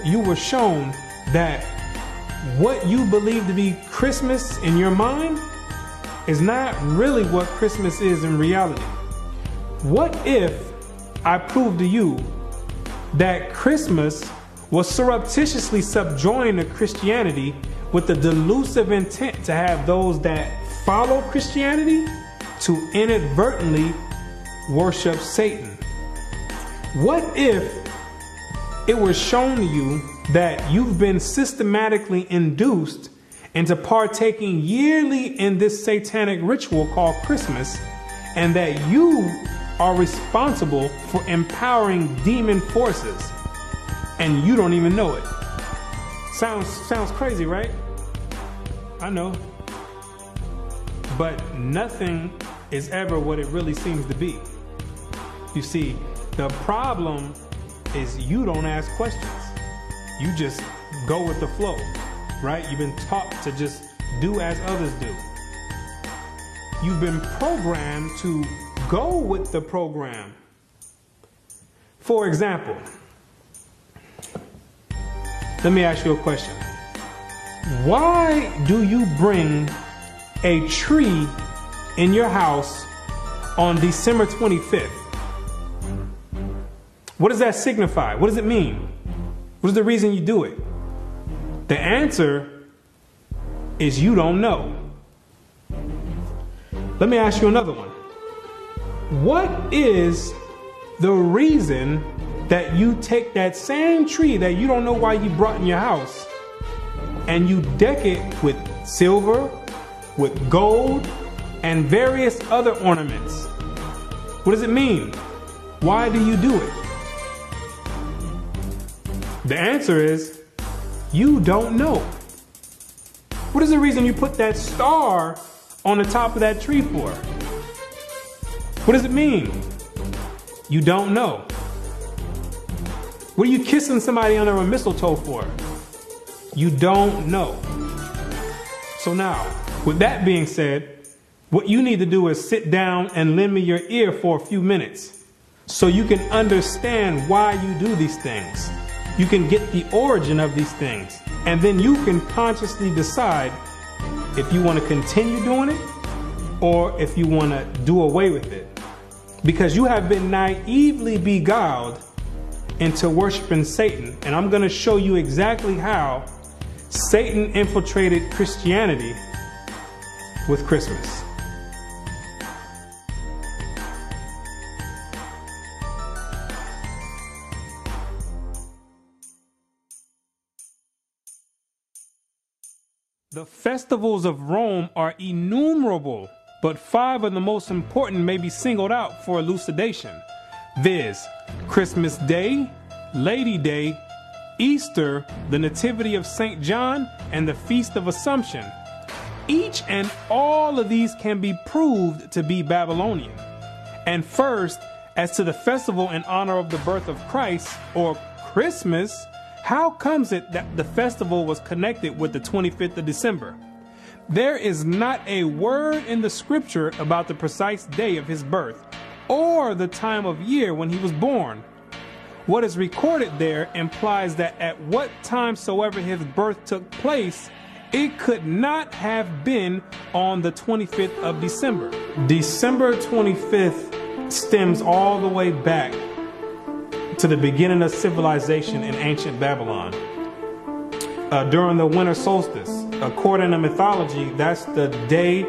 you were shown that what you believe to be Christmas in your mind is not really what Christmas is in reality? What if I prove to you that Christmas was surreptitiously subjoined to Christianity with the delusive intent to have those that follow Christianity to inadvertently worship Satan? What if it was shown to you that you've been systematically induced into partaking yearly in this satanic ritual called Christmas, and that you are responsible for empowering demon forces and you don't even know it? Sounds crazy, right? I know. But nothing is ever what it really seems to be. You see, the problem is you don't ask questions. You just go with the flow, right? You've been taught to just do as others do. You've been programmed to go with the program. For example, let me ask you a question. Why do you bring a tree in your house on December 25th? What does that signify? What does it mean? What is the reason you do it? The answer is you don't know. Let me ask you another one. What is the reason that you take that same tree that you don't know why you brought in your house and you deck it with silver, with gold, and various other ornaments? What does it mean? Why do you do it? The answer is you don't know. What is the reason you put that star on the top of that tree for? What does it mean? You don't know. What are you kissing somebody under a mistletoe for? You don't know. So now, with that being said, what you need to do is sit down and lend me your ear for a few minutes so you can understand why you do these things. You can get the origin of these things, and then you can consciously decide if you want to continue doing it or if you want to do away with it. Because you have been naively beguiled into worshiping Satan, and I'm going to show you exactly how Satan infiltrated Christianity with Christmas. The festivals of Rome are innumerable, but 5 of the most important may be singled out for elucidation, viz. Christmas Day, Lady Day, Easter, the Nativity of St. John, and the Feast of Assumption. Each and all of these can be proved to be Babylonian. And first, as to the festival in honor of the birth of Christ, or Christmas, how comes it that the festival was connected with the 25th of December? There is not a word in the scripture about the precise day of his birth or the time of year when he was born. What is recorded there implies that at what time soever his birth took place, it could not have been on the 25th of December. December 25th stems all the way back to the beginning of civilization in ancient Babylon. During the winter solstice, according to mythology, that's the day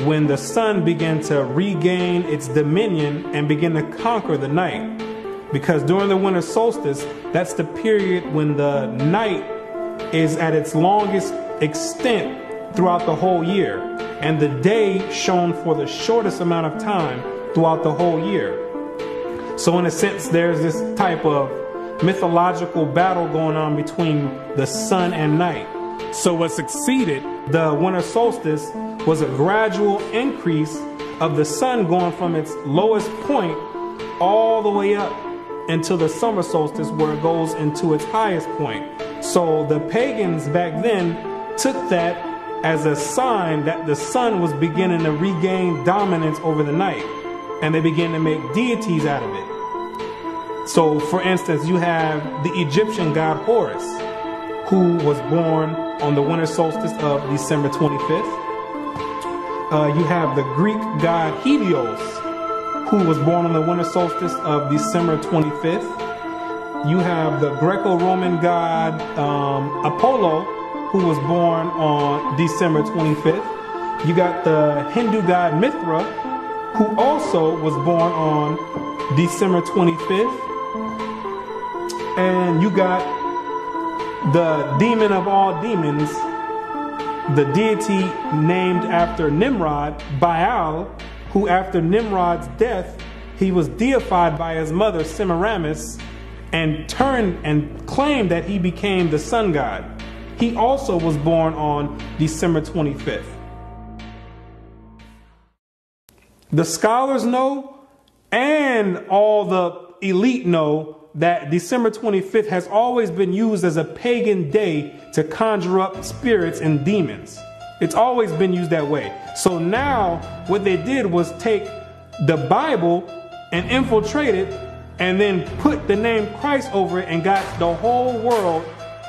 when the sun began to regain its dominion and begin to conquer the night. Because during the winter solstice, that's the period when the night is at its longest extent throughout the whole year, and the day shone for the shortest amount of time throughout the whole year. So in a sense, there's this type of mythological battle going on between the sun and night. So what succeeded the winter solstice was a gradual increase of the sun going from its lowest point all the way up until the summer solstice, where it goes into its highest point. So the pagans back then took that as a sign that the sun was beginning to regain dominance over the night, and they began to make deities out of it. So, for instance, you have the Egyptian god Horus, who was born on the winter solstice of December 25th. You have the Greek god Helios, who was born on the winter solstice of December 25th. You have the Greco-Roman god Apollo, who was born on December 25th. You got the Hindu god Mithra, who also was born on December 25th. And you got the demon of all demons, the deity named after Nimrod, Baal, who after Nimrod's death, he was deified by his mother Semiramis and turned and claimed that he became the sun god. He also was born on December 25th. The scholars know, and all the elite know, that December 25th has always been used as a pagan day to conjure up spirits and demons. It's always been used that way. So now what they did was take the Bible and infiltrate it and then put the name Christ over it and got the whole world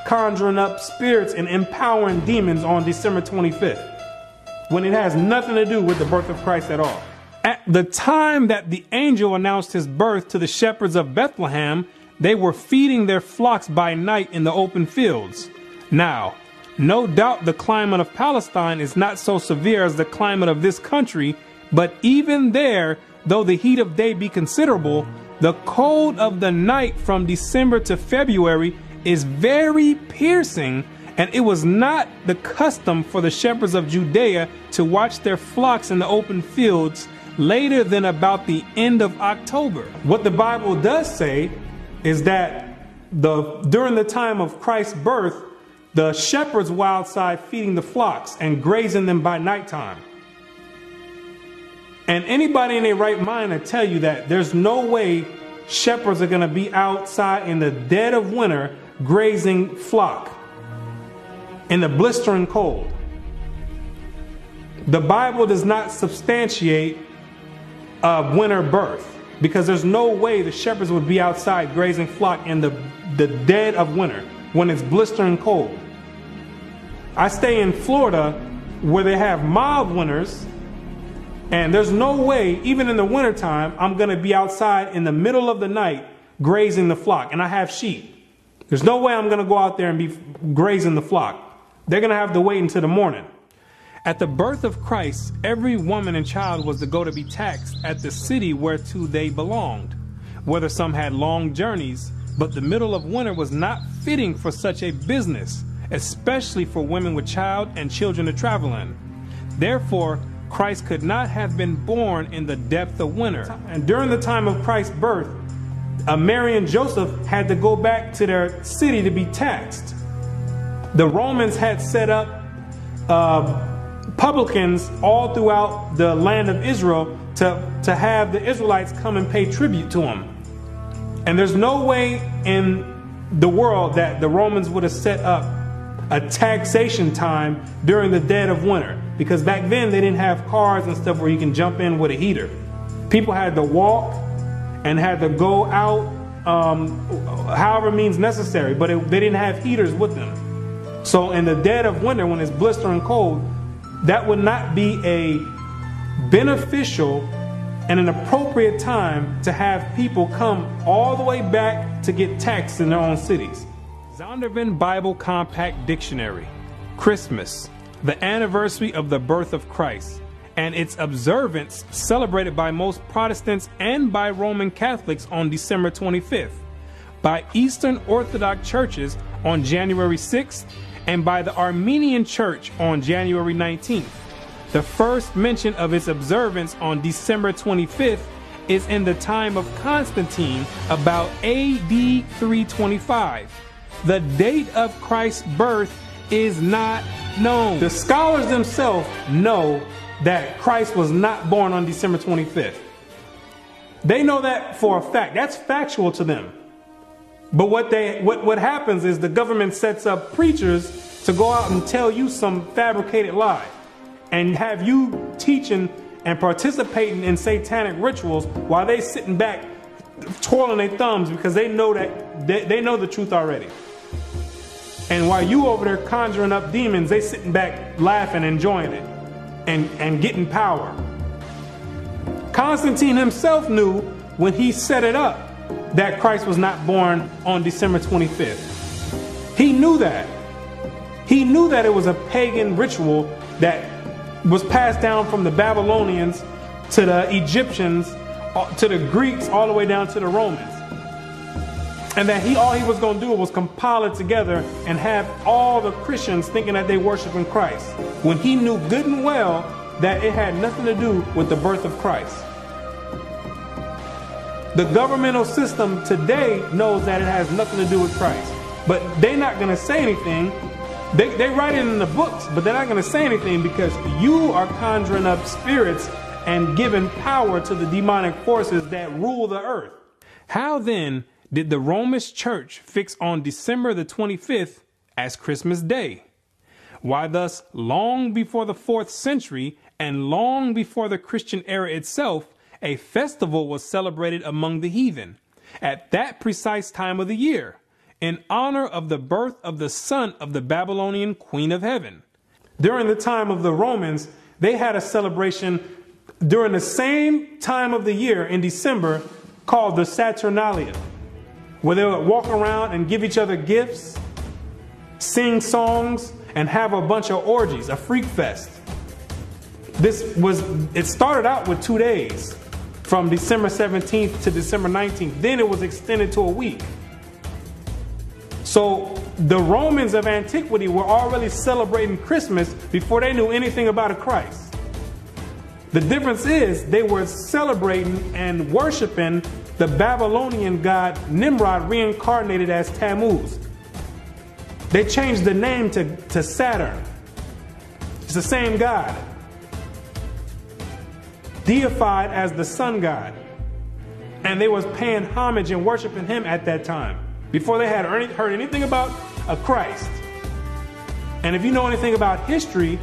conjuring up spirits and empowering demons on December 25th, when it has nothing to do with the birth of Christ at all. At the time that the angel announced his birth to the shepherds of Bethlehem, they were feeding their flocks by night in the open fields. Now, no doubt the climate of Palestine is not so severe as the climate of this country, but even there, though the heat of day be considerable, the cold of the night from December to February is very piercing, and it was not the custom for the shepherds of Judea to watch their flocks in the open fields later than about the end of October. What the Bible does say is that during the time of Christ's birth, the shepherds were outside feeding the flocks and grazing them by nighttime. And anybody in their right mind will tell you that there's no way shepherds are going to be outside in the dead of winter grazing flock in the blistering cold. The Bible does not substantiate a winter birth, because there's no way the shepherds would be outside grazing flock in the dead of winter when it's blistering cold. I stay in Florida where they have mild winters, and there's no way, even in the wintertime, I'm going to be outside in the middle of the night grazing the flock. And I have sheep. There's no way I'm going to go out there and be grazing the flock. They're going to have to wait until the morning. At the birth of Christ, every woman and child was to go to be taxed at the city whereto they belonged, whether some had long journeys, but the middle of winter was not fitting for such a business, especially for women with child and children to travel in. Therefore, Christ could not have been born in the depth of winter. And during the time of Christ's birth, Mary and Joseph had to go back to their city to be taxed. The Romans had set up publicans all throughout the land of Israel to have the Israelites come and pay tribute to them. And there's no way in the world that the Romans would have set up a taxation time during the dead of winter, because back then they didn't have cars and stuff where you can jump in with a heater. People had to walk and had to go out however means necessary, but they didn't have heaters with them. So in the dead of winter, when it's blistering cold, that would not be a beneficial and an appropriate time to have people come all the way back to get taxed in their own cities. Zondervan Bible Compact Dictionary. Christmas, the anniversary of the birth of Christ, and its observance celebrated by most Protestants and by Roman Catholics on December 25th, by Eastern Orthodox churches on January 6th, and by the Armenian Church on January 19th. The first mention of its observance on December 25th is in the time of Constantine, about AD 325. The date of Christ's birth is not known. The scholars themselves know that Christ was not born on December 25th. They know that for a fact. That's factual to them. But what happens is the government sets up preachers to go out and tell you some fabricated lie and have you teaching and participating in satanic rituals while they sitting back twirling their thumbs because they know that they know the truth already. And while you over there conjuring up demons, they sitting back laughing, enjoying it, and getting power. Constantine himself knew when he set it up that Christ was not born on December 25th. He knew that. He knew that it was a pagan ritual that was passed down from the Babylonians to the Egyptians, to the Greeks, all the way down to the Romans. And that all he was going to do was compile it together and have all the Christians thinking that they worshiping Christ, when he knew good and well that it had nothing to do with the birth of Christ. The governmental system today knows that it has nothing to do with Christ, but they're not going to say anything. They write it in the books, but they're not going to say anything because you are conjuring up spirits and giving power to the demonic forces that rule the earth. How then did the Roman Church fix on December the 25th as Christmas Day? Why, thus, long before the 4th century and long before the Christian era itself, a festival was celebrated among the heathen at that precise time of the year, in honor of the birth of the son of the Babylonian Queen of Heaven. During the time of the Romans, they had a celebration during the same time of the year in December called the Saturnalia, where they would walk around and give each other gifts, sing songs, and have a bunch of orgies, a freak fest. It started out with 2 days, from December 17th to December 19th. Then it was extended to a week. So the Romans of antiquity were already celebrating Christmas before they knew anything about a Christ. The difference is they were celebrating and worshiping the Babylonian god Nimrod, reincarnated as Tammuz. They changed the name to Saturn. It's the same god, deified as the sun god. And they was paying homage and worshiping him at that time, before they had heard anything about a Christ. And if you know anything about history,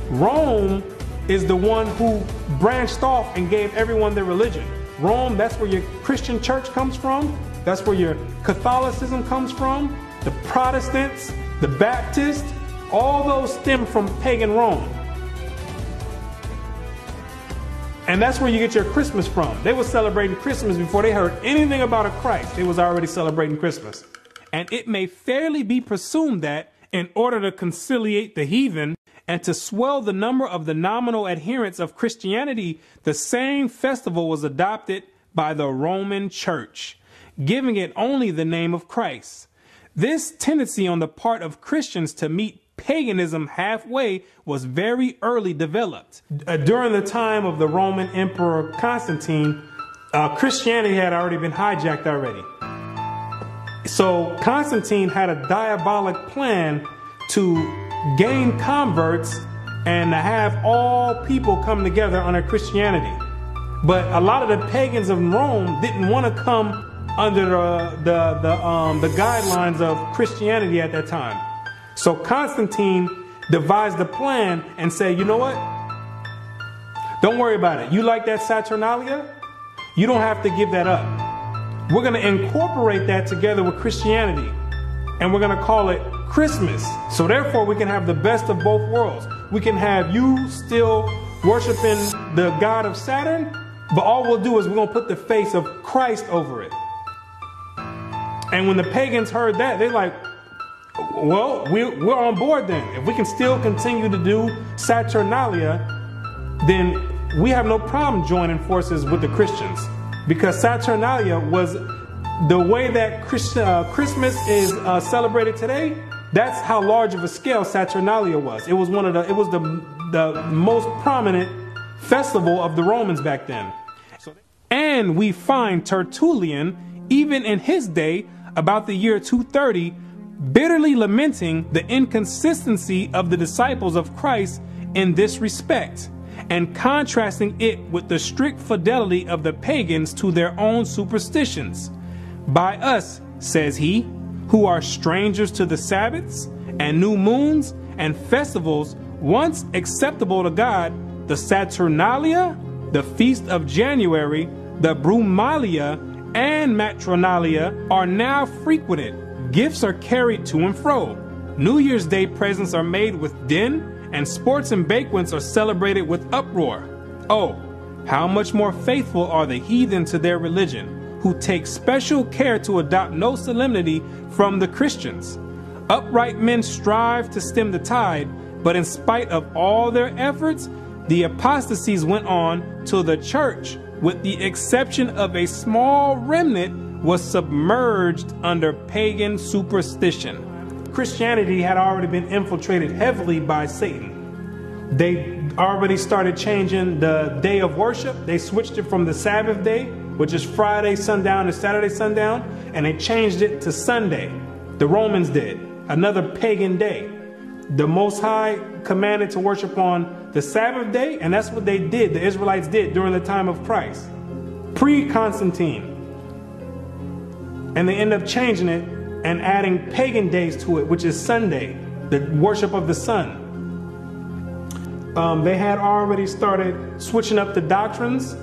Rome is the one who branched off and gave everyone their religion. Rome, that's where your Christian church comes from. That's where your Catholicism comes from. The Protestants, the Baptists, all those stem from pagan Rome. And that's where you get your Christmas from. They were celebrating Christmas before they heard anything about a Christ. They was already celebrating Christmas. And it may fairly be presumed that in order to conciliate the heathen and to swell the number of the nominal adherents of Christianity, the same festival was adopted by the Roman Church, giving it only the name of Christ. This tendency on the part of Christians to meet paganism halfway was very early developed. During the time of the Roman Emperor Constantine, Christianity had already been hijacked already. So Constantine had a diabolic plan to gain converts and to have all people come together under Christianity. But a lot of the pagans of Rome didn't want to come under the guidelines of Christianity at that time. So Constantine devised a plan and said, you know what? Don't worry about it. You like that Saturnalia? You don't have to give that up. We're going to incorporate that together with Christianity, and we're going to call it Christmas. So therefore, we can have the best of both worlds. We can have you still worshiping the god of Saturn, but all we'll do is we're going to put the face of Christ over it. And when the pagans heard that, they're like, well, we're on board then. If we can still continue to do Saturnalia, then we have no problem joining forces with the Christians. Because Saturnalia was the way that Christmas is celebrated today. That's how large of a scale Saturnalia was. It was the most prominent festival of the Romans back then. And we find Tertullian, even in his day, about the year 230, bitterly lamenting the inconsistency of the disciples of Christ in this respect, and contrasting it with the strict fidelity of the pagans to their own superstitions. By us, says he, who are strangers to the Sabbaths and new moons and festivals once acceptable to God, the Saturnalia, the feast of January, the Brumalia, and matronalia are now frequented. Gifts are carried to and fro. New Year's Day presents are made with din, and sports and banquets are celebrated with uproar. Oh, how much more faithful are the heathen to their religion, who take special care to adopt no solemnity from the Christians. Upright men strive to stem the tide, but in spite of all their efforts, the apostasies went on till the church, with the exception of a small remnant, was submerged under pagan superstition. Christianity had already been infiltrated heavily by Satan. They already started changing the day of worship. They switched it from the Sabbath day, which is Friday sundown to Saturday sundown, and they changed it to Sunday. The Romans did, another pagan day. The Most High commanded to worship on the Sabbath day, and that's what they did, the Israelites did during the time of Christ, pre-Constantine. And they end up changing it and adding pagan days to it, which is Sunday, the worship of the sun. They had already started switching up the doctrines,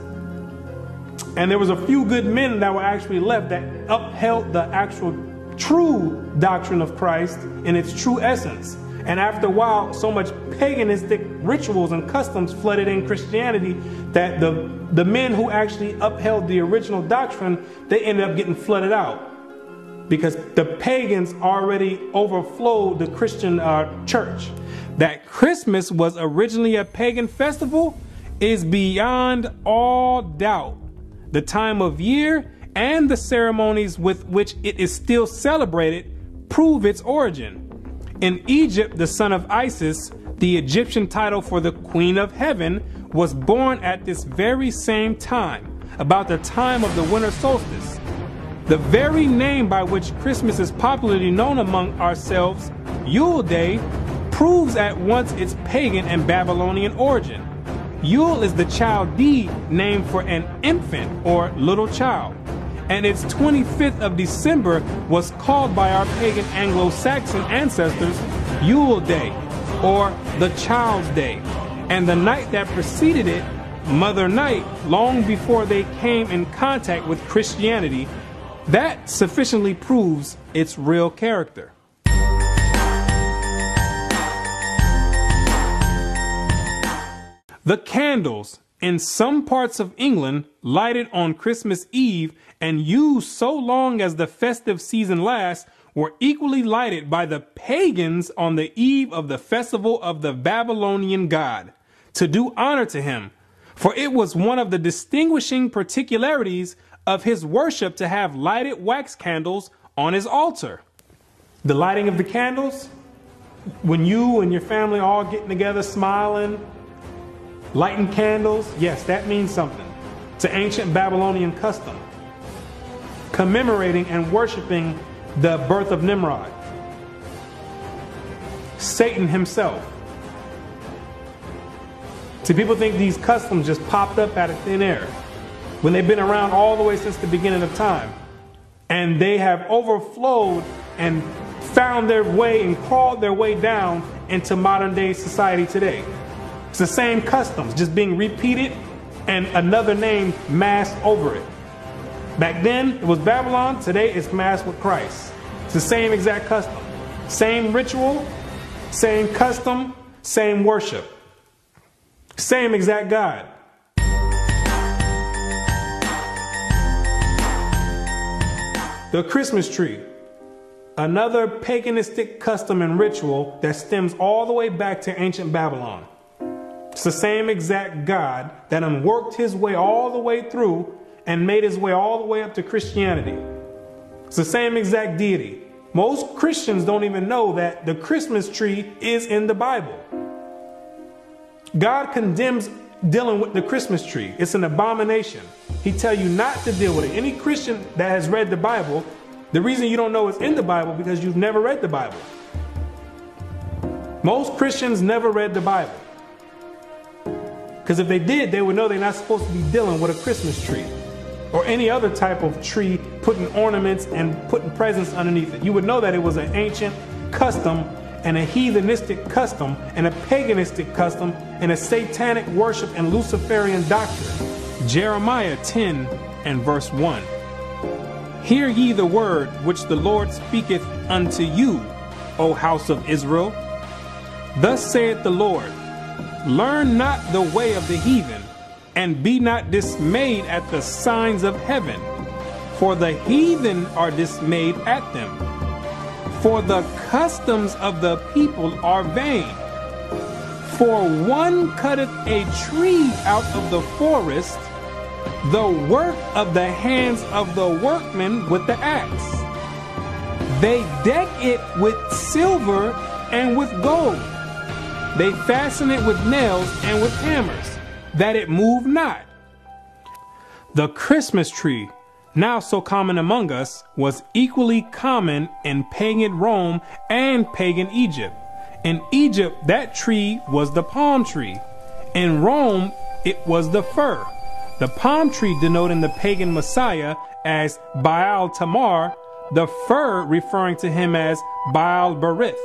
and there was a few good men that were actually left that upheld the actual true doctrine of Christ in its true essence. And after a while, so much paganistic rituals and customs flooded in Christianity that the men who actually upheld the original doctrine, they ended up getting flooded out, because the pagans already overflowed the Christian church. That Christmas was originally a pagan festival is beyond all doubt. The time of year and the ceremonies with which it is still celebrated prove its origin. In Egypt, the son of Isis, the Egyptian title for the Queen of Heaven, was born at this very same time, about the time of the winter solstice. The very name by which Christmas is popularly known among ourselves, Yule Day, proves at once its pagan and Babylonian origin. Yule is the Chaldee name for an infant or little child, and its 25th of December was called by our pagan Anglo-Saxon ancestors Yule Day, or the Child's Day, and the night that preceded it, Mother Night, long before they came in contact with Christianity. That sufficiently proves its real character. The candles in some parts of England lighted on Christmas Eve and used so long as the festive season lasts were equally lighted by the pagans on the eve of the festival of the Babylonian god, to do honor to him, for it was one of the distinguishing particularities of his worship to have lighted wax candles on his altar. The lighting of the candles, when you and your family all getting together smiling, lighting candles, yes, that means something. It's an ancient Babylonian custom, commemorating and worshiping the birth of Nimrod, Satan himself. See, people think these customs just popped up out of thin air, when they've been around all the way since the beginning of time. And they have overflowed and found their way and crawled their way down into modern day society today. It's the same customs, just being repeated and another name masked over it. Back then, it was Babylon. Today, it's masked with Christ. It's the same exact custom. Same ritual, same custom, same worship. Same exact God. The Christmas tree, another paganistic custom and ritual that stems all the way back to ancient Babylon. It's the same exact God that worked his way all the way through and made his way all the way up to Christianity. It's the same exact deity. Most Christians don't even know that the Christmas tree is in the Bible. God condemns dealing with the Christmas tree. It's an abomination. He tells you not to deal with it. Any Christian that has read the Bible, the reason you don't know it's in the Bible because you've never read the Bible. Most Christians never read the Bible. Because if they did, they would know they're not supposed to be dealing with a Christmas tree or any other type of tree, putting ornaments and putting presents underneath it. You would know that it was an ancient custom and a heathenistic custom and a paganistic custom and a satanic worship and Luciferian doctrine. Jeremiah 10 and verse 1. Hear ye the word which the Lord speaketh unto you, O house of Israel. Thus saith the Lord, learn not the way of the heathen, and be not dismayed at the signs of heaven, for the heathen are dismayed at them. For the customs of the people are vain. For one cutteth a tree out of the forest, the work of the hands of the workman with the axe. They deck it with silver and with gold. They fasten it with nails and with hammers, that it move not. The Christmas tree, now so common among us, was equally common in pagan Rome and pagan Egypt. In Egypt, that tree was the palm tree. In Rome, it was the fir. The palm tree denoting the pagan Messiah as Baal Tamar, the fir referring to him as Baal Berith.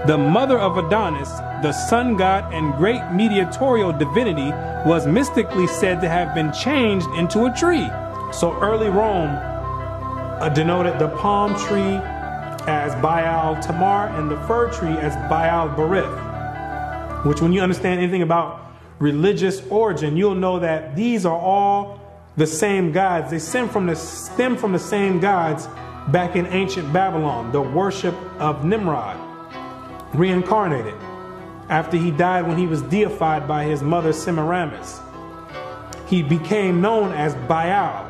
The mother of Adonis, the sun god and great mediatorial divinity, was mystically said to have been changed into a tree. So early Rome denoted the palm tree as Baal Tamar and the fir tree as Baal Berith, which, when you understand anything about religious origin, you'll know that these are all the same gods. They stem from the same gods back in ancient Babylon, the worship of Nimrod, reincarnated after he died when he was deified by his mother Semiramis. He became known as Baal,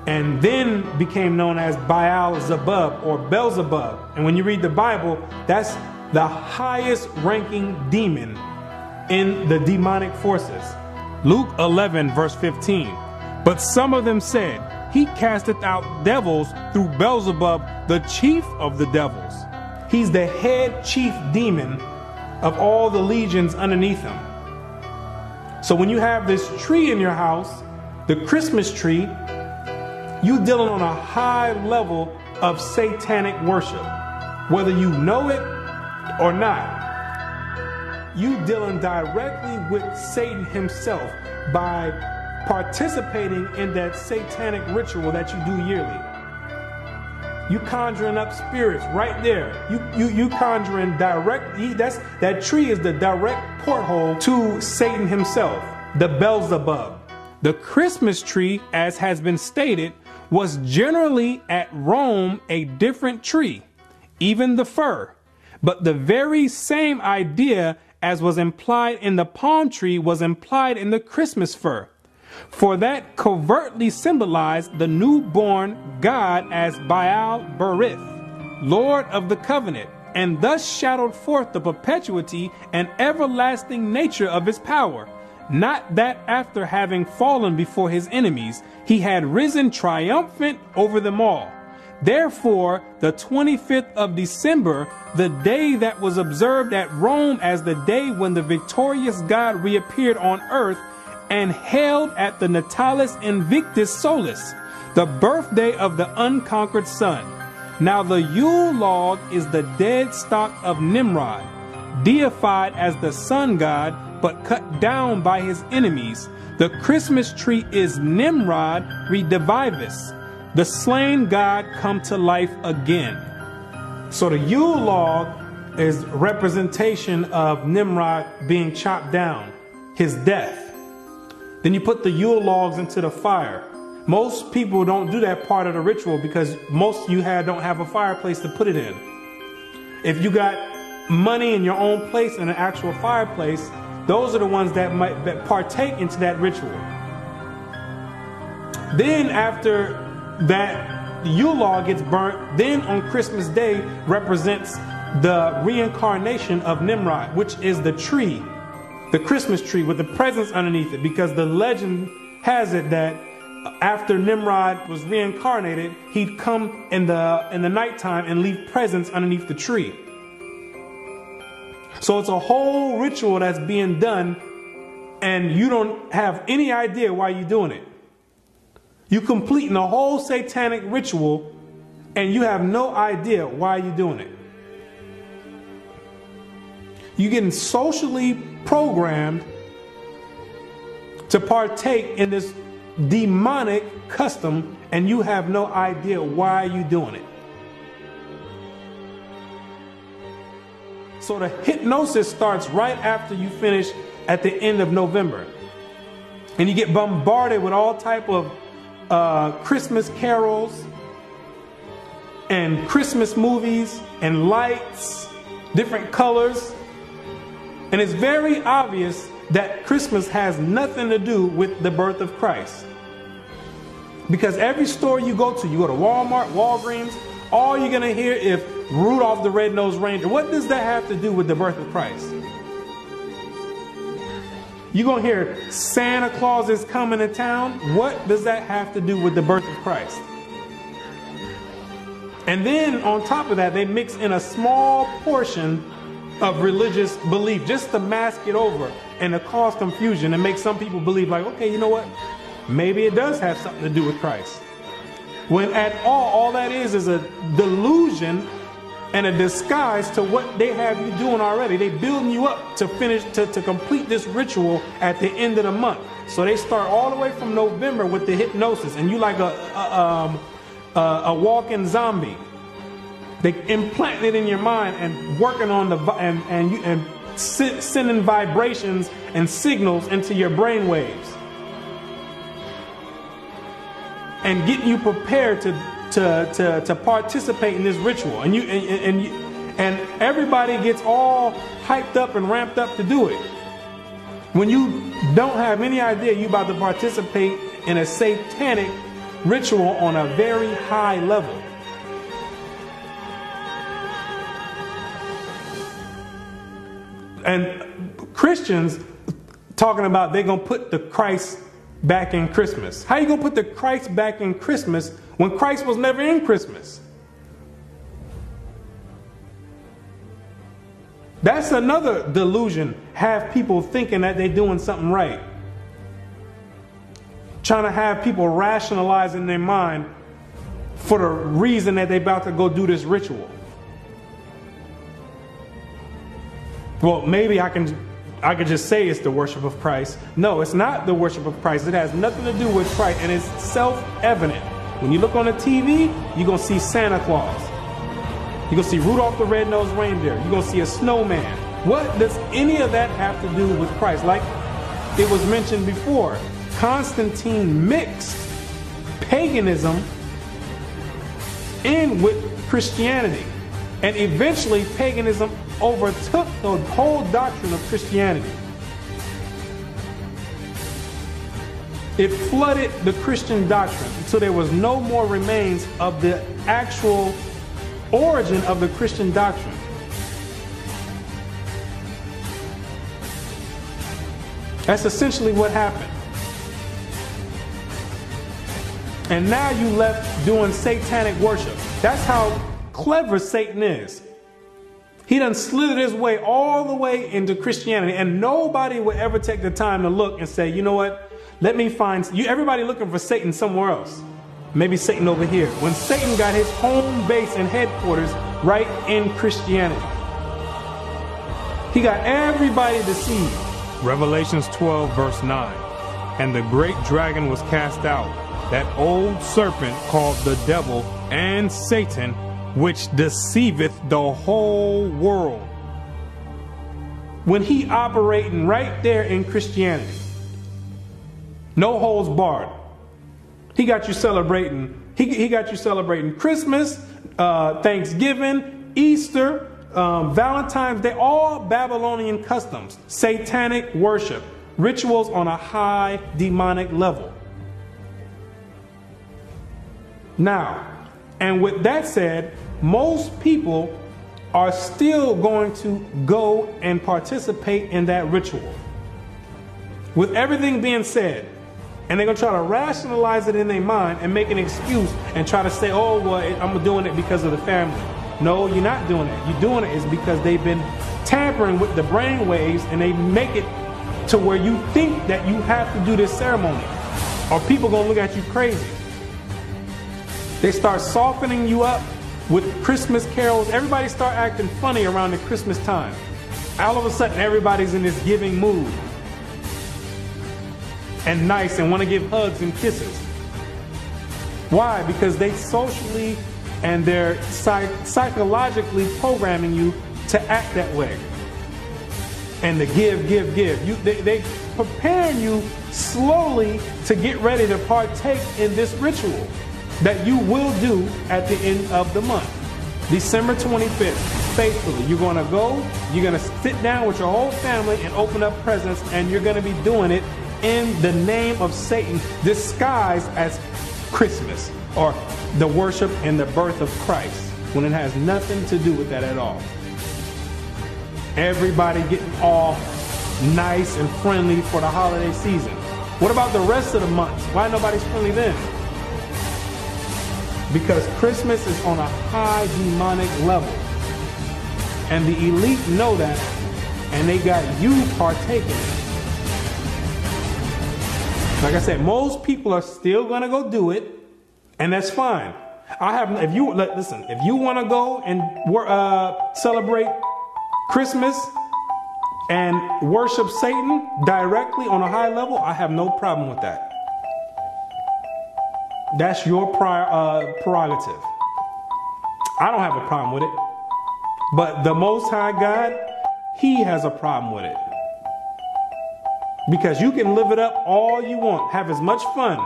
and then became known as Baal-zebub or Beelzebub. And when you read the Bible, that's the highest ranking demon in the demonic forces. Luke 11 verse 15. But some of them said, he casteth out devils through Beelzebub, the chief of the devils. He's the head chief demon of all the legions underneath him. So when you have this tree in your house, the Christmas tree, you dealing on a high level of satanic worship, whether you know it or not. You dealing directly with Satan himself by participating in that satanic ritual that you do yearly. You conjuring up spirits right there. You conjuring directly. That tree is the direct porthole to Satan himself, the Beelzebub. The Christmas tree, as has been stated, was generally at Rome a different tree, even the fir. But the very same idea as was implied in the palm tree was implied in the Christmas fir. For that covertly symbolized the newborn God as Baal Berith, Lord of the covenant, and thus shadowed forth the perpetuity and everlasting nature of his power. Not that after having fallen before his enemies, he had risen triumphant over them all. Therefore, the 25th of December, the day that was observed at Rome as the day when the victorious God reappeared on earth, and held at the Natalis Invictus Solis, the birthday of the unconquered sun. Now the Yule log is the dead stock of Nimrod, deified as the sun god, but cut down by his enemies. The Christmas tree is Nimrod redivivus, the slain god come to life again. So the Yule log is representation of Nimrod being chopped down, his death. Then you put the Yule logs into the fire. Most people don't do that part of the ritual because most you don't have a fireplace to put it in. If you got money in your own place and an actual fireplace, those are the ones that might partake into that ritual. Then after that Yule log gets burnt, then on Christmas Day represents the reincarnation of Nimrod, which is the tree, the Christmas tree with the presents underneath it, because the legend has it that after Nimrod was reincarnated, he'd come in the nighttime and leave presents underneath the tree. So it's a whole ritual that's being done, and you don't have any idea why you're doing it. You're completing a whole satanic ritual, and you have no idea why you're doing it. You're getting socially programmed to partake in this demonic custom, and you have no idea why you're doing it. So the hypnosis starts right after you finish at the end of November. And you get bombarded with all type of Christmas carols and Christmas movies and lights, different colors. And it's very obvious that Christmas has nothing to do with the birth of Christ. Because every store you go to Walmart, Walgreens, all you're going to hear is Rudolph the Red-Nosed Reindeer. What does that have to do with the birth of Christ? You're going to hear Santa Claus is coming to town. What does that have to do with the birth of Christ? And then on top of that, they mix in a small portion of religious belief just to mask it over and to cause confusion and make some people believe like, okay, you know what? Maybe it does have something to do with Christ. When at all that is a delusion and a disguise to what they have you doing already. They building you up to finish, to complete this ritual at the end of the month. So they start all the way from November with the hypnosis, and you like a walking zombie. They implant it in your mind and working on sending vibrations and signals into your brain waves, and getting you prepared to participate in this ritual. And everybody gets all hyped up and ramped up to do it, when you don't have any idea you're about to participate in a satanic ritual on a very high level. And Christians talking about they're going to put the Christ back in Christmas. How you going to put the Christ back in Christmas when Christ was never in Christmas? That's another delusion. Have people thinking that they're doing something right. Trying to have people rationalize in their mind for the reason that they're about to go do this ritual. Well, maybe I could just say it's the worship of Christ. No, it's not the worship of Christ. It has nothing to do with Christ, and it's self-evident. When you look on the TV, you're going to see Santa Claus. You're going to see Rudolph the Red-Nosed Reindeer. You're going to see a snowman. What does any of that have to do with Christ? Like it was mentioned before, Constantine mixed paganism in with Christianity. And eventually paganism overtook the whole doctrine of Christianity. It flooded the Christian doctrine until there was no more remains of the actual origin of the Christian doctrine. That's essentially what happened. And now you left doing satanic worship. That's how clever Satan is. He done slithered his way all the way into Christianity, and nobody would ever take the time to look and say, you know what, let me find you. Everybody looking for Satan somewhere else. Maybe Satan over here. When Satan got his home base and headquarters right in Christianity. He got everybody deceived. Revelations 12 verse 9. And the great dragon was cast out, that old serpent called the devil and Satan, which deceiveth the whole world. When he operating right there in Christianity, no holds barred. He got you celebrating. He got you celebrating Christmas, Thanksgiving, Easter, Valentine's Day, all Babylonian customs, satanic worship, rituals on a high demonic level. Now, and with that said, most people are still going to go and participate in that ritual. With everything being said, and they're going to try to rationalize it in their mind and make an excuse and try to say, oh, well, I'm doing it because of the family. No, you're not doing it. You're doing it is because they've been tampering with the brain waves, and they make it to where you think that you have to do this ceremony, or people going to look at you crazy. They start softening you up with Christmas carols. Everybody start acting funny around the Christmas time. All of a sudden, everybody's in this giving mood. and nice and want to give hugs and kisses. Why? Because they socially and they're psychologically programming you to act that way. And to give. They preparing you slowly to get ready to partake in this ritual that you will do at the end of the month. December 25th, faithfully. You're going to go, you're going to sit down with your whole family and open up presents, and you're going to be doing it in the name of Satan, disguised as Christmas or the worship and the birth of Christ, when it has nothing to do with that at all. Everybody getting all nice and friendly for the holiday season. What about the rest of the months? Why nobody's friendly then? Because Christmas is on a high demonic level. And the elite know that, and they got you partaking. Like I said, most people are still gonna go do it, and that's fine. If you want to go and celebrate Christmas and worship Satan directly on a high level, I have no problem with that. That's your prerogative. I don't have a problem with it. But the Most High God, He has a problem with it. Because you can live it up all you want, have as much fun,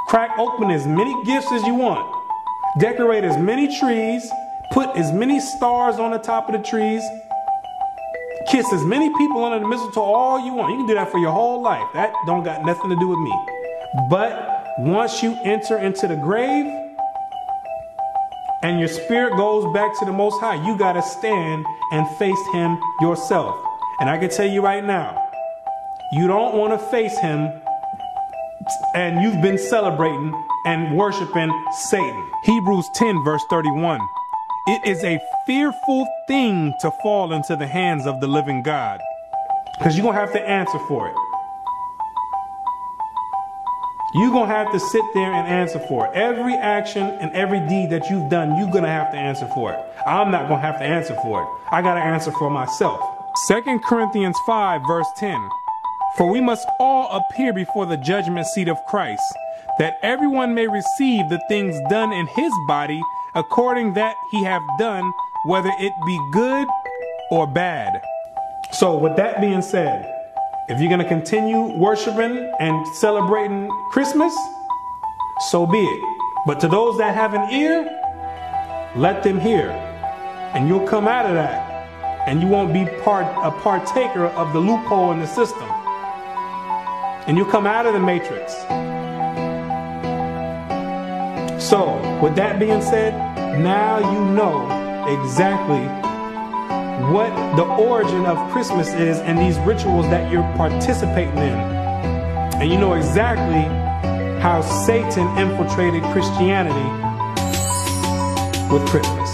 crack open as many gifts as you want, decorate as many trees, put as many stars on the top of the trees, kiss as many people under the mistletoe all you want. You can do that for your whole life. That don't got nothing to do with me. But once you enter into the grave and your spirit goes back to the Most High, you got to stand and face Him yourself. And I can tell you right now, you don't want to face Him and you've been celebrating and worshiping Satan. Hebrews 10 verse 31. It is a fearful thing to fall into the hands of the living God, because you're going to have to answer for it. You're going to have to sit there and answer for it. Every action and every deed that you've done, you're going to have to answer for it. I'm not going to have to answer for it. I got to answer for myself. 2 Corinthians 5 verse 10. For we must all appear before the judgment seat of Christ, that everyone may receive the things done in his body according that he have done, whether it be good or bad. So with that being said, if you're going to continue worshiping and celebrating Christmas, so be it. But to those that have an ear, let them hear. And you'll come out of that. And you won't be a partaker of the loophole in the system. And you'll come out of the matrix. So, with that being said, now you know exactly what the origin of Christmas is and these rituals that you're participating in. And you know exactly how Satan infiltrated Christianity with Christmas.